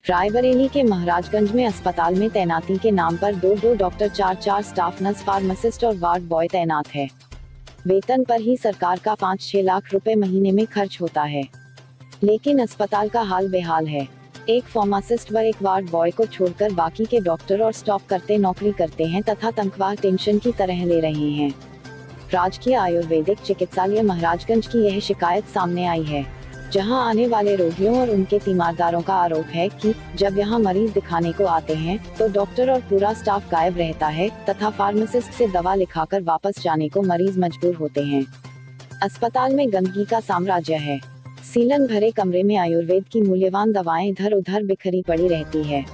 रायबरेली के महाराजगंज में अस्पताल में तैनाती के नाम पर दो डॉक्टर, 4 स्टाफ नर्स, फार्मासिस्ट और वार्ड बॉय तैनात है। वेतन पर ही सरकार का 5-6 लाख रुपए महीने में खर्च होता है, लेकिन अस्पताल का हाल बेहाल है। एक फार्मासिस्ट व एक वार्ड बॉय को छोड़कर बाकी के डॉक्टर और स्टाफ करते नौकरी करते हैं तथा तनख्वाह टेंशन की तरह ले रहे हैं। राजकीय आयुर्वेदिक चिकित्सालय महाराजगंज की यह शिकायत सामने आई है, जहां आने वाले रोगियों और उनके तीमारदारों का आरोप है कि जब यहां मरीज दिखाने को आते हैं तो डॉक्टर और पूरा स्टाफ गायब रहता है तथा फार्मासिस्ट से दवा लिखाकर वापस जाने को मरीज मजबूर होते हैं। अस्पताल में गंदगी का साम्राज्य है। सीलन भरे कमरे में आयुर्वेद की मूल्यवान दवाएं इधर उधर बिखरी पड़ी रहती है।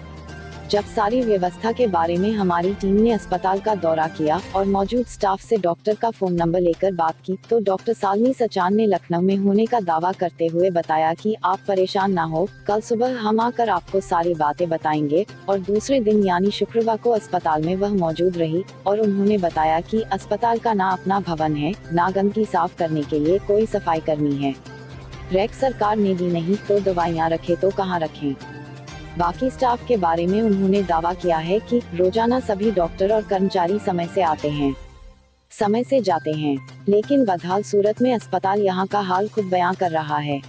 जब सारी व्यवस्था के बारे में हमारी टीम ने अस्पताल का दौरा किया और मौजूद स्टाफ से डॉक्टर का फोन नंबर लेकर बात की तो डॉक्टर शालिनी सचान ने लखनऊ में होने का दावा करते हुए बताया कि आप परेशान ना हो, कल सुबह हम आकर आपको सारी बातें बताएंगे। और दूसरे दिन यानी शुक्रवार को अस्पताल में वह मौजूद रही और उन्होंने बताया कि अस्पताल का ना अपना भवन है, ना गंदगी साफ करने के लिए कोई सफाई कर्मी है। रैक सरकार ने दी नहीं तो दवाइयाँ रखे तो कहाँ रखें। बाकी स्टाफ के बारे में उन्होंने दावा किया है कि रोजाना सभी डॉक्टर और कर्मचारी समय से आते हैं, समय से जाते हैं, लेकिन बदहाल सूरत में अस्पताल यहां का हाल खुद बयां कर रहा है।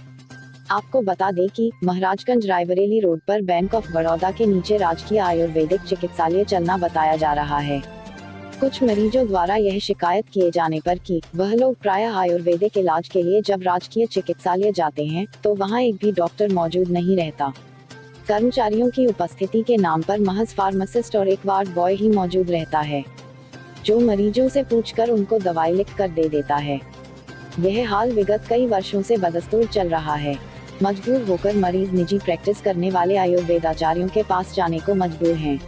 आपको बता दें कि महाराजगंज रायबरेली रोड पर बैंक ऑफ बड़ौदा के नीचे राजकीय आयुर्वेदिक चिकित्सालय चलना बताया जा रहा है। कुछ मरीजों द्वारा यह शिकायत किए जाने पर कि वह लोग प्रायः आयुर्वेदिक इलाज के लिए जब राजकीय चिकित्सालय जाते हैं तो वहाँ एक भी डॉक्टर मौजूद नहीं रहता। कर्मचारियों की उपस्थिति के नाम पर महज फार्मासिस्ट और एक वार्ड बॉय ही मौजूद रहता है, जो मरीजों से पूछकर उनको दवाई लिख कर दे देता है। यह हाल विगत कई वर्षों से बदस्तूर चल रहा है। मजबूर होकर मरीज निजी प्रैक्टिस करने वाले आयुर्वेदाचार्यों के पास जाने को मजबूर हैं,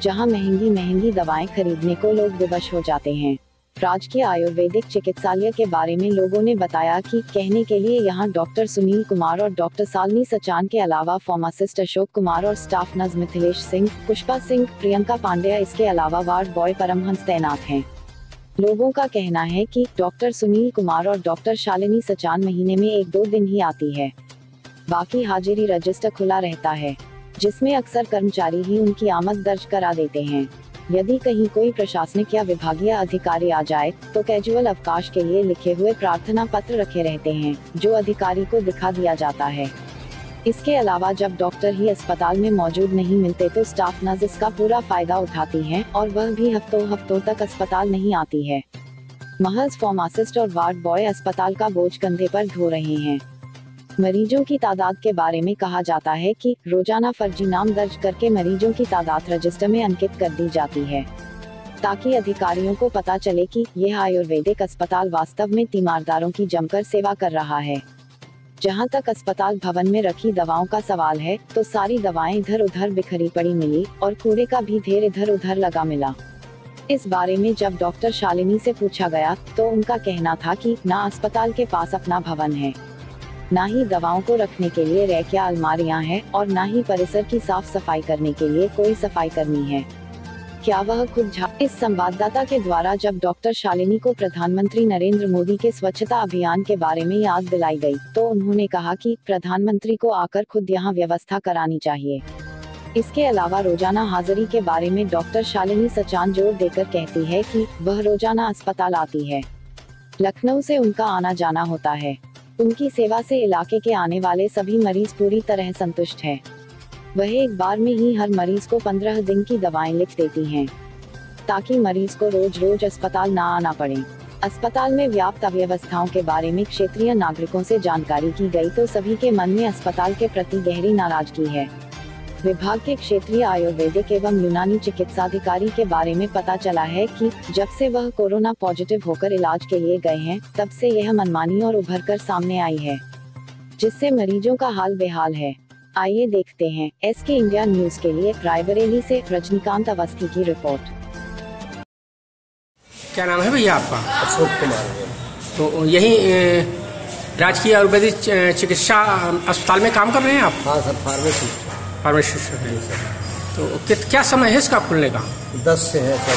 जहां महंगी दवाएं खरीदने को लोग विवश हो जाते हैं। राजकीय आयुर्वेदिक चिकित्सालय के बारे में लोगों ने बताया कि कहने के लिए यहाँ डॉक्टर सुनील कुमार और डॉक्टर शालिनी सचान के अलावा फार्मासिस्ट अशोक कुमार और स्टाफ नर्स मिथिलेश सिंह, पुष्पा सिंह, प्रियंका पांड्या, इसके अलावा वार्ड बॉय परमहंस तैनात हैं। लोगों का कहना है कि डॉक्टर सुनील कुमार और डॉक्टर शालिनी सचान महीने में 1-2 दिन ही आती है, बाकी हाजिरी रजिस्टर खुला रहता है, जिसमें अक्सर कर्मचारी ही उनकी आमद दर्ज करा देते हैं। यदि कहीं कोई प्रशासनिक या विभागीय अधिकारी आ जाए तो कैजुअल अवकाश के लिए लिखे हुए प्रार्थना पत्र रखे रहते हैं, जो अधिकारी को दिखा दिया जाता है। इसके अलावा जब डॉक्टर ही अस्पताल में मौजूद नहीं मिलते तो स्टाफ नर्स इसका पूरा फायदा उठाती हैं और वह भी हफ्तों तक अस्पताल नहीं आती है। महज फार्मासिस्ट और वार्ड बॉय अस्पताल का बोझ कंधे पर ढो रहे हैं। मरीजों की तादाद के बारे में कहा जाता है कि रोजाना फर्जी नाम दर्ज करके मरीजों की तादाद रजिस्टर में अंकित कर दी जाती है, ताकि अधिकारियों को पता चले कि यह आयुर्वेदिक अस्पताल वास्तव में तीमारदारों की जमकर सेवा कर रहा है। जहां तक अस्पताल भवन में रखी दवाओं का सवाल है तो सारी दवाएं इधर उधर बिखरी पड़ी मिली और कूड़े का भी ढेर इधर उधर लगा मिला। इस बारे में जब डॉक्टर शालिनी से पूछा गया तो उनका कहना था कि ना अस्पताल के पास अपना भवन है, ना ही दवाओं को रखने के लिए रैक या अलमारियां हैं और ना ही परिसर की साफ सफाई करने के लिए कोई सफाई कर्मी है। क्या वह खुद इस संवाददाता के द्वारा जब डॉक्टर शालिनी को प्रधानमंत्री नरेंद्र मोदी के स्वच्छता अभियान के बारे में याद दिलाई गई तो उन्होंने कहा कि प्रधानमंत्री को आकर खुद यहाँ व्यवस्था करानी चाहिए। इसके अलावा रोजाना हाजिरी के बारे में डॉक्टर शालिनी सचान जोर देकर कहती है कि वह रोजाना अस्पताल आती है। लखनऊ से उनका आना जाना होता है। उनकी सेवा से इलाके के आने वाले सभी मरीज पूरी तरह संतुष्ट हैं। वह एक बार में ही हर मरीज को 15 दिन की दवाएं लिख देती हैं, ताकि मरीज को रोज रोज अस्पताल ना आना पड़े। अस्पताल में व्याप्त अव्यवस्थाओं के बारे में क्षेत्रीय नागरिकों से जानकारी की गई तो सभी के मन में अस्पताल के प्रति गहरी नाराजगी है। विभाग के क्षेत्रीय आयुर्वेदिक एवं यूनानी चिकित्साधिकारी के बारे में पता चला है कि जब से वह कोरोना पॉजिटिव होकर इलाज के लिए गए हैं तब से यह मनमानी और उभर कर सामने आई है, जिससे मरीजों का हाल बेहाल है। आइए देखते हैं SK इंडिया न्यूज के लिए रायबरेली से रजनीकांत अवस्थी की रिपोर्ट। क्या नाम है भैया आपका? अशोक कुमार। तो यही राजकीय आयुर्वेदिक चिकित्सा अस्पताल में काम कर रहे हैं आप? हाँ सर, फार्मासिस्ट है तो क्या समय है इसका खुलने का? 10 से है सर,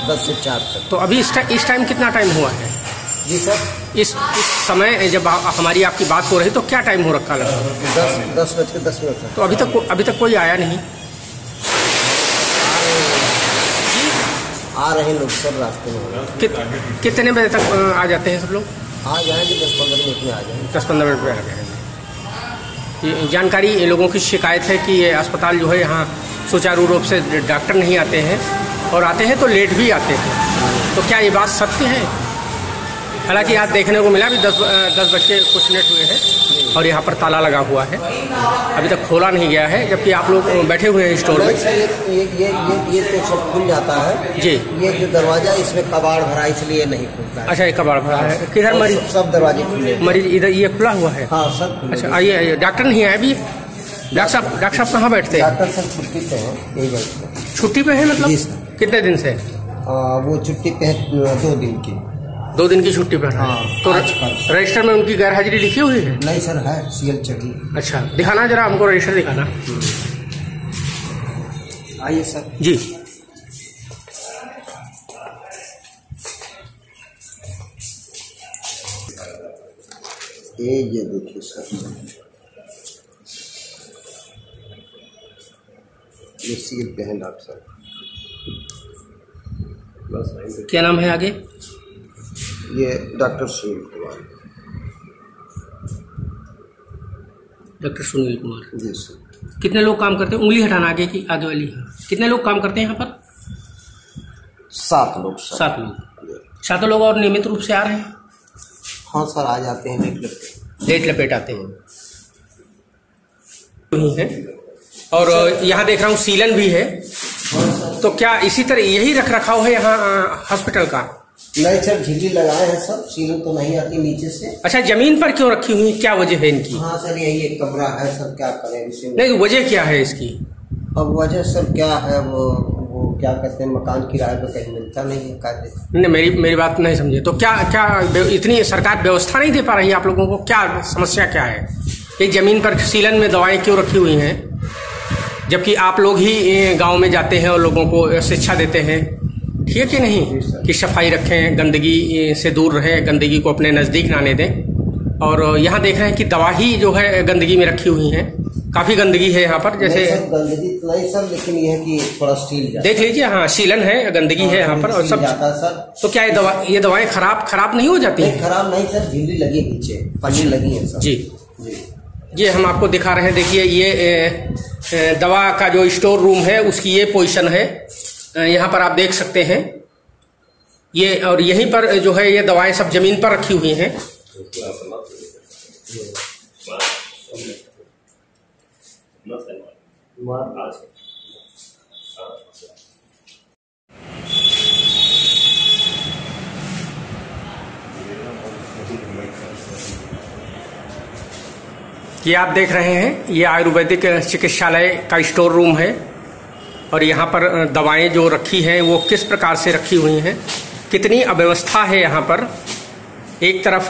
10 से 4 तक। तो अभी इस टाइम कितना टाइम हुआ है? जी सर। इस समय जब हमारी आपकी बात हो रही तो क्या टाइम हो रखा लगभग? 10:10 तो अभी तक कोई आया नहीं? आ रहे लोग सर, रास्ते में। कितने बजे तक आ जाते हैं सब लोग? आ जाएंगे 10-15 मिनट में आ जाएंगे। 10-15 मिनट में आ जाएंगे। ये जानकारी लोगों की शिकायत है कि ये अस्पताल जो है यहाँ सुचारू रूप से डॉक्टर नहीं आते हैं, और आते हैं तो लेट भी आते हैं। तो क्या ये बात सत्य है? हालांकि आज देखने को मिला भी 10:10 हुए हैं और यहाँ पर ताला लगा हुआ है, अभी तक खोला नहीं गया है, जबकि आप लोग बैठे हुए हैं स्टोर में। ये तो सब खुल जाता है जी। ये जो दरवाजा इसमें कबाड़ भरा, इसलिए नहीं खुलता है। अच्छा, ये कबाड़ भरा है। किधर मरीज? सब दरवाजे खुले। मरीज इधर ये खुला हुआ है? हाँ सर। अच्छा, आइए। डॉक्टर नहीं आए अभी? डॉक्टर साहब कहाँ बैठते हैं? डॉक्टर सर छुट्टी पे हैं, यही बैठते। छुट्टी पे है मतलब? कितने दिन से? वो छुट्टी पे है 2 दिन की। 2 दिन की छुट्टी पर? हाँ। तो रजिस्टर में उनकी गैर हाजिरी लिखी हुई है? नहीं सर, है CL चेक। अच्छा, दिखाना जरा हमको, रजिस्टर दिखाना। आइए सर जी। ये देखिए सर, ये CL पे है डॉक्टर साहब। क्या नाम है आगे? ये doctor Sunil Kumar. Doctor Sunil Kumar ji sir. कितने लोग काम करते हैं? उंगली हटाना आगे की, आगे वाली। कितने लोग काम करते हैं यहाँ पर? 7 लोग सर। 7 लोग। 7 लोग और नियमित रूप से आ रहे हैं? हाँ सर, आ जाते हैं लेट लपेट आते हैं। और यहाँ देख रहा हूँ सीलन भी है, तो क्या इसी तरह यही रख रखाव है यहाँ हॉस्पिटल का? नहीं सर, झिल्ली लगाए हैं सब, सीलन तो नहीं आती नीचे से। अच्छा, जमीन पर क्यों रखी हुई, क्या वजह है इनकी? हाँ सर, यही एक कमरा है सर, क्या करें इसे। नहीं, वजह क्या है इसकी? अब वजह सर क्या है, वो क्या कहते हैं, मकान किराए पे कहीं मिलता नहीं है कायदे। नहीं, मेरी बात नहीं समझे। तो क्या इतनी सरकार व्यवस्था नहीं दे पा रही है आप लोगों को? क्या समस्या क्या है? एक जमीन पर सीलन में दवाएं क्यों रखी हुई हैं, जबकि आप लोग ही गांव में जाते हैं और लोगों को शिक्षा देते हैं, ठीक है कि नहीं, कि सफाई रखें, गंदगी से दूर रहें, गंदगी को अपने नज़दीक ना आने दें। और यहाँ देख रहे हैं कि दवा ही जो है गंदगी में रखी हुई है, काफी गंदगी है यहाँ पर। जैसे गंदगी नहीं सर, लेकिन ये है कि थोड़ा स्टील देख लीजिए। हाँ, सीलन है, गंदगी है यहाँ पर और सब जाता है सर। तो क्या ये दवाएं खराब नहीं हो जाती? नहीं, खराब नहीं सर, झिल्ली लगी नीचे, पन्नी लगी है सर। जी। ये हम आपको दिखा रहे हैं, देखिए ये दवा का जो स्टोर रूम है उसकी ये पोजीशन है, यहाँ पर आप देख सकते हैं ये, और यहीं पर जो है ये दवाएं सब जमीन पर रखी हुई हैं। ये आप देख रहे हैं, ये आयुर्वेदिक चिकित्सालय का स्टोर रूम है, और यहाँ पर दवाएं जो रखी हैं वो किस प्रकार से रखी हुई हैं, कितनी अव्यवस्था है यहाँ पर। एक तरफ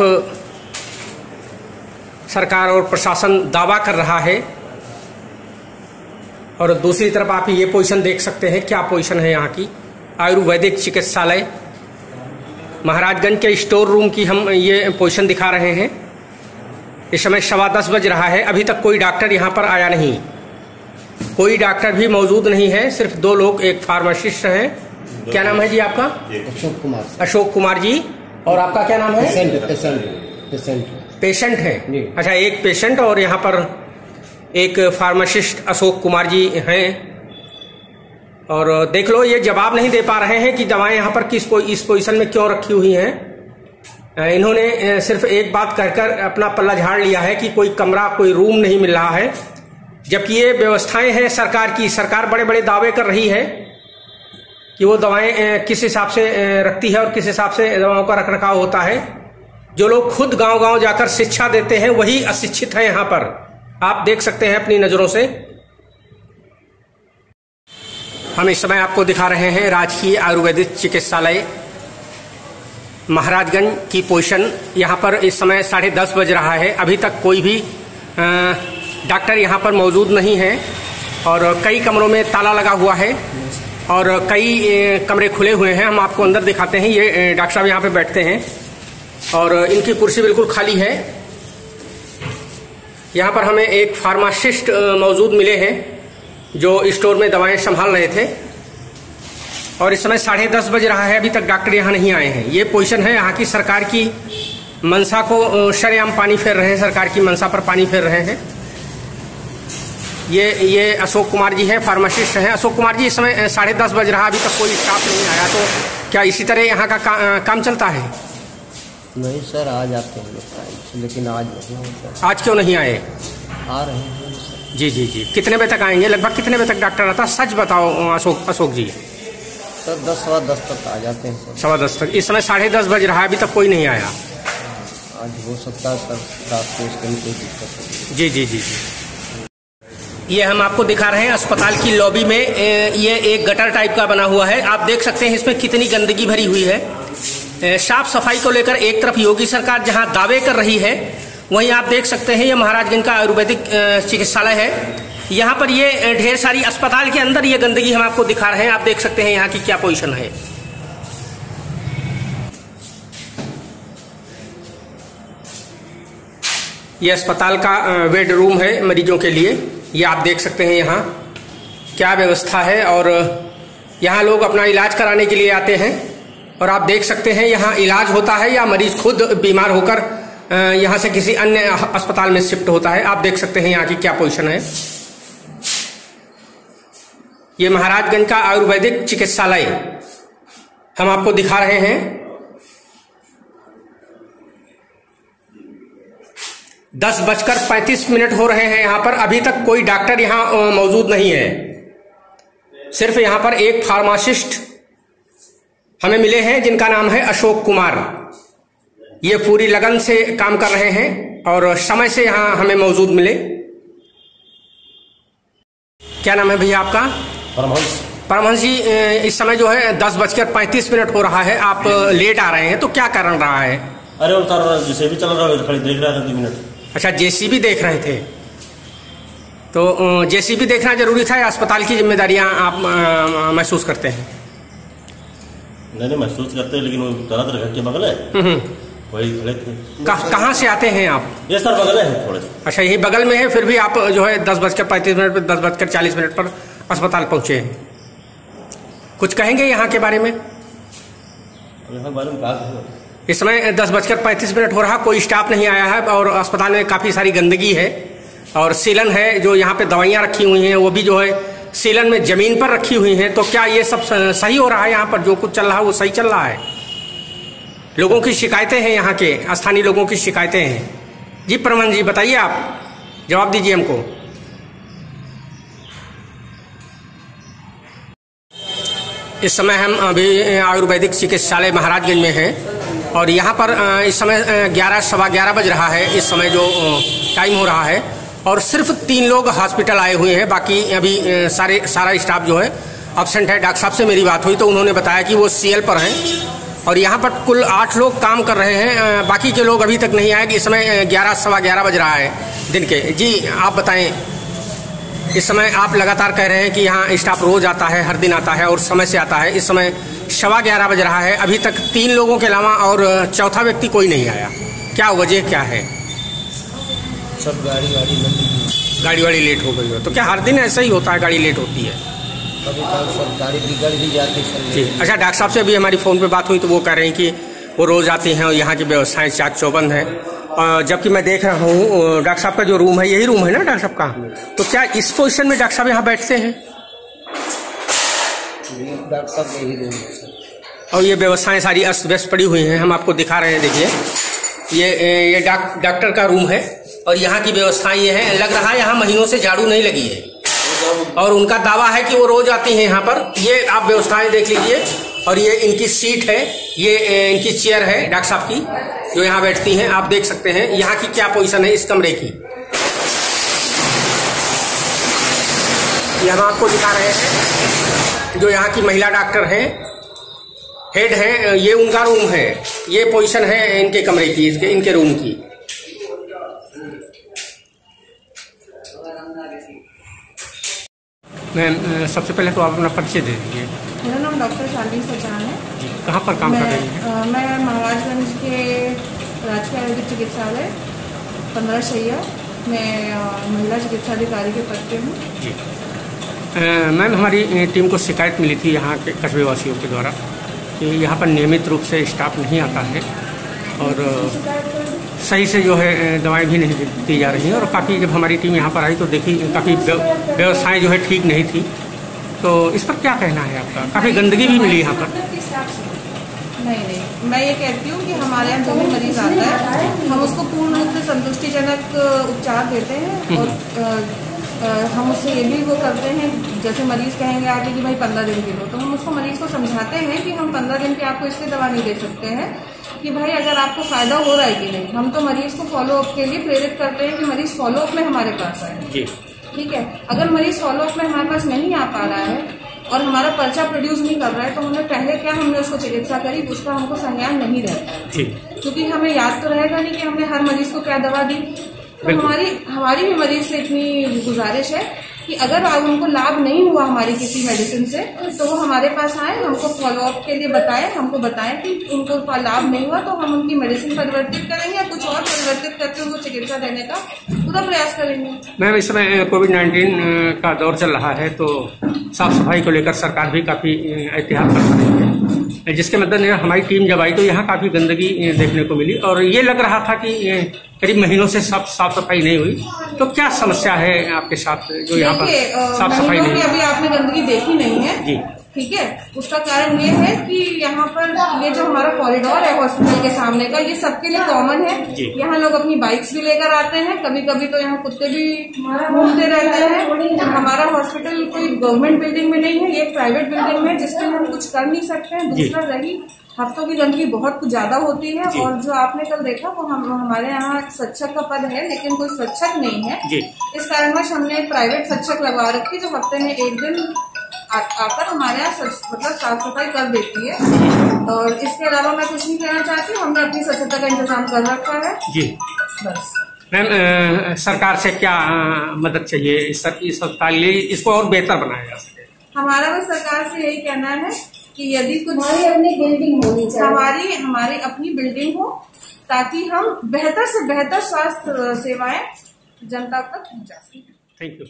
सरकार और प्रशासन दावा कर रहा है, और दूसरी तरफ आप ये पोजीशन देख सकते हैं, क्या पोजीशन है यहाँ की। आयुर्वेदिक चिकित्सालय महाराजगंज के स्टोर रूम की हम ये पोजीशन दिखा रहे हैं। इस समय 10:15 बज रहा है, अभी तक कोई डॉक्टर यहाँ पर आया नहीं, कोई डॉक्टर भी मौजूद नहीं है, सिर्फ 2 लोग, एक फार्मासिस्ट हैं। क्या नाम है जी आपका? अशोक कुमार। अशोक कुमार जी। और आपका क्या नाम है? पेशेंट है। अच्छा, एक पेशेंट और यहाँ पर एक फार्मासिस्ट अशोक कुमार जी हैं। और देख लो, ये जवाब नहीं दे पा रहे हैं कि दवाएं यहाँ पर इस पोजीशन में क्यों रखी हुई हैं। इन्होंने सिर्फ एक बात कहकर अपना पल्ला झाड़ लिया है कि कोई कमरा, कोई रूम नहीं मिल रहा है, जबकि ये व्यवस्थाएं हैं सरकार की। सरकार बड़े बड़े दावे कर रही है कि वो दवाएं किस हिसाब से रखती है और किस हिसाब से दवाओं का रखरखाव होता है। जो लोग खुद गांव-गांव जाकर शिक्षा देते हैं वही अशिक्षित हैं यहाँ पर, आप देख सकते हैं अपनी नजरों से। हम इस समय आपको दिखा रहे हैं राजकीय आयुर्वेदिक चिकित्सालय महाराजगंज की पोजीशन। यहाँ पर इस समय 10:30 बज रहा है, अभी तक कोई भी डॉक्टर यहाँ पर मौजूद नहीं है, और कई कमरों में ताला लगा हुआ है और कई कमरे खुले हुए हैं। हम आपको अंदर दिखाते हैं। ये डॉक्टर साहब यहाँ पे बैठते हैं। और इनकी कुर्सी बिल्कुल खाली है। यहाँ पर हमें एक फार्मासिस्ट मौजूद मिले हैं जो स्टोर में दवाएं संभाल रहे थे, और इस समय 10:30 बज रहा है, अभी तक डॉक्टर यहाँ नहीं आए हैं। ये पोजीशन है यहाँ की सरकार की मंशा को शरेआम पानी फेर रहे हैं, सरकार की मंशा पर पानी फेर रहे हैं। ये अशोक कुमार जी हैं, फार्मासिस्ट हैं। अशोक कुमार जी, इस समय 10:30 बज रहा, अभी तक कोई स्टाफ नहीं आया, तो क्या इसी तरह यहाँ का काम चलता है? नहीं सर, आज आते हैं लोग, लेकिन आज नहीं होता। आज क्यों नहीं आए? आ रहे हैं सर। जी जी जी, कितने बजे तक आएंगे? लगभग कितने बजे तक डॉक्टर आता? सच बताओ अशोक जी। सर 10 सवा 10 तक आ जाते हैं सर। 10:15 तक। इस समय 10:30 बज रहा है, अभी तक कोई नहीं आया। आज हो सकता है सर, रात को उसके लिए कोई दिक्कत हो। जी जी जी जी। ये हम आपको दिखा रहे हैं अस्पताल की लॉबी में। ये एक गटर टाइप का बना हुआ है, आप देख सकते हैं इसमें कितनी गंदगी भरी हुई है। साफ सफाई को लेकर एक तरफ योगी सरकार जहां दावे कर रही है, वहीं आप देख सकते हैं ये महाराजगंज का आयुर्वेदिक चिकित्सालय है। यहाँ पर ये ढेर सारी अस्पताल के अंदर ये गंदगी हम आपको दिखा रहे हैं, आप देख सकते हैं यहाँ की क्या पोजीशन है। ये अस्पताल का बेड रूम है मरीजों के लिए, ये आप देख सकते हैं यहाँ क्या व्यवस्था है। और यहाँ लोग अपना इलाज कराने के लिए आते हैं, और आप देख सकते हैं यहाँ इलाज होता है या मरीज खुद बीमार होकर यहाँ से किसी अन्य अस्पताल में शिफ्ट होता है। आप देख सकते हैं यहाँ की क्या पोजीशन है। ये महाराजगंज का आयुर्वेदिक चिकित्सालय हम आपको दिखा रहे हैं। 10:35 हो रहे हैं यहाँ पर, अभी तक कोई डॉक्टर यहाँ मौजूद नहीं है। सिर्फ यहाँ पर एक फार्मासिस्ट हमें मिले हैं जिनका नाम है अशोक कुमार। ये पूरी लगन से काम कर रहे हैं और समय से यहाँ हमें मौजूद मिले। क्या नाम है भैया आपका? परमहंस जी, इस समय जो है 10:35 हो रहा है, आप लेट आ रहे हैं, तो क्या कारण रहा है? अरे वो सर जेसीबी चल रहा है, खड़ी देख रहा था 2 मिनट। अच्छा, जेसीबी देख रहे थे, तो जेसीबी देखना जरूरी था या अस्पताल की जिम्मेदारियां आप महसूस करते हैं? नहीं महसूस करते हैं, लेकिन वो तरह घर के बगल है, वही खड़े थे। कहाँ से आते हैं आप? ये सर बगल है थोड़े से। अच्छा, यही बगल में है, फिर भी आप जो है 10:35 पर 10:40 पर अस्पताल पहुंचे हैं। कुछ कहेंगे यहाँ के बारे में? इस समय 10:35 हो रहा, कोई स्टाफ नहीं आया है और अस्पताल में काफी सारी गंदगी है और सीलन है। जो यहाँ पे दवाइयाँ रखी हुई हैं वो भी जो है सीलन में जमीन पर रखी हुई हैं। तो क्या ये सब सही हो रहा है? यहाँ पर जो कुछ चल रहा है वो सही चल रहा है? लोगों की शिकायतें हैं, यहाँ के स्थानीय लोगों की शिकायतें हैं। जी परमन जी, बताइए, आप जवाब दीजिए हमको। इस समय हम अभी आयुर्वेदिक चिकित्सालय महाराजगंज में हैं और यहाँ पर इस समय 11 सवा 11 बज रहा है, इस समय जो टाइम हो रहा है, और सिर्फ 3 लोग हॉस्पिटल आए हुए हैं। बाकी अभी सारा स्टाफ जो है अब्सेंट है। डॉक्टर साहब से मेरी बात हुई तो उन्होंने बताया कि वो सीएल पर हैं और यहाँ पर कुल 8 लोग काम कर रहे हैं, बाकी के लोग अभी तक नहीं आए। इस समय 11 सवा 11 बज रहा है दिन के। जी आप बताएं, इस समय आप लगातार कह रहे हैं कि यहाँ स्टाफ रोज आता है, हर दिन आता है और समय से आता है। इस समय 11:15 बज रहा है, अभी तक 3 लोगों के अलावा और चौथा व्यक्ति कोई नहीं आया। क्या वजह क्या है? सब गाड़ी लेट हो गई हो तो क्या हर दिन ऐसा ही होता है, गाड़ी लेट होती है? कभी कभी सब गाड़ी बिगड़ भी जाती है। जी अच्छा, डॉक्टर साहब से अभी हमारी फ़ोन पे बात हुई तो वो कह रहे हैं कि वो रोज़ आती हैं और यहाँ की व्यवस्थाएँ चाक चौबंद है। जबकि मैं देख रहा हूँ डॉक्टर साहब का जो रूम है, यही रूम है ना डॉक्टर साहब का? तो क्या इस पोजीशन में डॉक्टर साहब यहाँ बैठते हैं? डॉक्टर साहब यही रूम है और ये व्यवस्थाएं सारी अस्त व्यस्त पड़ी हुई हैं। हम आपको दिखा रहे हैं, देखिए ये डॉक्टर का रूम है और यहाँ की व्यवस्थाएं ये हैं। लग रहा है यहाँ महीनों से झाड़ू नहीं लगी है और उनका दावा है कि वो रोज आती हैं यहाँ पर। ये आप व्यवस्थाएं देख लीजिए और ये इनकी सीट है, ये इनकी चेयर है डॉक्टर साहब की जो यहाँ बैठती हैं। आप देख सकते हैं यहाँ की क्या पोजीशन है इस कमरे की। यहाँ आपको दिखा रहे हैं जो यहाँ की महिला डॉक्टर हैं, हेड है, ये उनका रूम है। ये पोजीशन है इनके कमरे की, इनके रूम की। मैम सबसे पहले तो आप अपना परिचय दे दीजिए। मेरा नाम डॉक्टर शालिनी सचान है। जी, कहाँ पर काम कर रही हैं? मैं महाराजगंज के राजकीय आयुर्वेदिक चिकित्सालय 15 शैया। मैं महिला चिकित्सा अधिकारी के पद पे हूँ। जी मैम, हमारी टीम को शिकायत मिली थी यहाँ के कस्बे वासियों के द्वारा कि यहाँ पर नियमित रूप से स्टाफ नहीं आता है और सही से जो है दवाएं भी नहीं दी जा रही हैं, और काफ़ी जब हमारी टीम यहाँ पर आई तो देखी काफ़ी व्यवस्थाएं जो है ठीक नहीं थी। तो इस पर क्या कहना है आपका? काफ़ी गंदगी भी मिली यहाँ पर। नहीं, मैं ये कहती हूँ कि हमारे यहाँ जो भी मरीज आता है हम उसको पूर्ण रूप से संतुष्टिजनक उपचार देते हैं, और हम उससे ये भी वो करते हैं, जैसे मरीज कहेंगे आगे कि भाई 15 दिन के लो, तो हम उसको मरीज को समझाते हैं कि हम 15 दिन की आपको इसलिए दवा नहीं दे सकते हैं कि भाई अगर आपको फायदा हो रहा है कि नहीं। हम तो मरीज को फॉलोअप के लिए प्रेरित करते हैं कि मरीज फॉलोअप में हमारे पास आए। ठीक है, अगर मरीज फॉलोअप में हमारे पास नहीं आ पा रहा है और हमारा पर्चा प्रोड्यूस नहीं कर रहा है, तो हमें पहले क्या हमने उसको चिकित्सा करी उसका हमको संज्ञान नहीं रहता है, क्योंकि हमें याद तो रहेगा नहीं कि हमने हर मरीज को क्या दवा दी। तो हमारी भी मरीज से इतनी गुजारिश है कि अगर उनको लाभ नहीं हुआ हमारी किसी मेडिसिन से, तो वो हमारे पास आए, हमको फॉलोअप के लिए बताएं, हमको बताएं कि उनको लाभ नहीं हुआ, तो हम उनकी मेडिसिन परिवर्तित करेंगे या कुछ और परिवर्तित करके उनको चिकित्सा देने का पूरा प्रयास करेंगे। मैम, इस समय कोविड-19 का दौर चल रहा है, तो साफ सफाई को लेकर सरकार भी काफी एहतियात कर रही है, जिसके मद्देनजर हमारी टीम जब आई तो यहाँ काफी गंदगी देखने को मिली और ये लग रहा था कि करीब महीनों से साफ सफाई नहीं हुई। तो क्या समस्या है आपके साथ जो यहाँ पर साफ सफाई नहीं? अभी आपने गंदगी देखी नहीं है जी, ठीक है। उसका कारण ये है कि यहाँ पर ये जो हमारा कॉरिडोर है हॉस्पिटल के सामने का, ये सबके लिए कॉमन है। यहाँ लोग अपनी बाइक्स भी लेकर आते हैं, कभी कभी तो यहाँ कुत्ते भी घूमते रहते हैं। हमारा हॉस्पिटल कोई गवर्नमेंट बिल्डिंग में नहीं है, ये प्राइवेट बिल्डिंग में, जिसमें हम कुछ कर नहीं सकते हैं। दूसरा रही हफ्तों की गंदगी बहुत कुछ ज्यादा होती है, और जो आपने कल देखा वो हमारे यहाँ स्वच्छक का पद है, लेकिन कोई स्वच्छक नहीं है। इस कारणवश हमने एक प्राइवेट स्वच्छक लगवा रखी जो हफ्ते में एक दिन आकर हमारे यहाँ मतलब साफ सफाई कर देती है। और इसके अलावा मैं कुछ नहीं कहना चाहती हूँ, हमने अपनी स्वच्छता का इंतजाम कर रखा है जी, बस। मैम, सरकार से क्या मदद चाहिए इस अस्पताल के लिए, इसको और बेहतर बनाया जा सके? हमारा भी सरकार से यही कहना है कि यदि कुछ हमारी अपनी बिल्डिंग होनी चाहिए, हमारी अपनी बिल्डिंग हो, ताकि हम बेहतर से बेहतर स्वास्थ्य सेवाएं जनता तक पहुंचा सकें। Thank you.